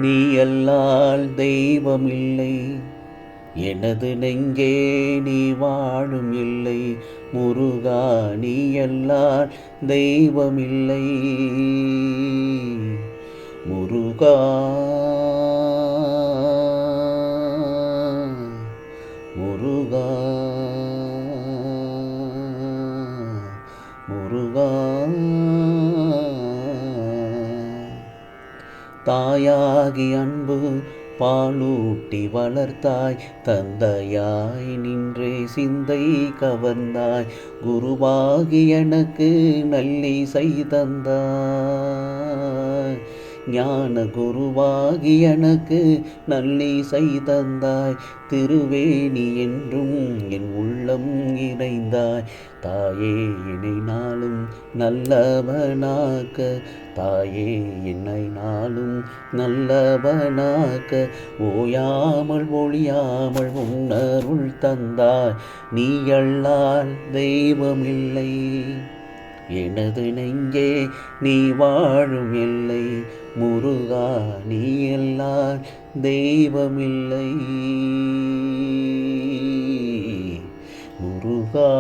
நீ அல்லால் தெய்வமில்லை, எனது நெஞ்சே நீ வாழும் இல்லை. முருகா நீ அல்லால் தெய்வமில்லை. முருகா முருகா முருகா. தாயாகி அன்பு பாலூட்டி வளர்த்தாய், தந்தையாய் நின்றே சிந்தை கவர்ந்தாய். குருவாகி எனக்கு நல்லிசை தந்தாய், ஞான குருவாகி எனக்கு நல்லிசை தந்தாய். திருவேணி என்றும் என் உள்ளம் இணைந்தாய். தாயே என்னை நாளும் நல்லவனாக்க, தாயே என்னை நாளும் நல்லவனாக்க. ஓயாமல் ஒழியாமல் உன்னருள் தந்தாய். நீ அல்லால் தெய்வமில்லை, எனது நெஞ்சே நீ வாழும் எல்லை. முருகா நீ அல்லால் தெய்வமில்லை. முருகா.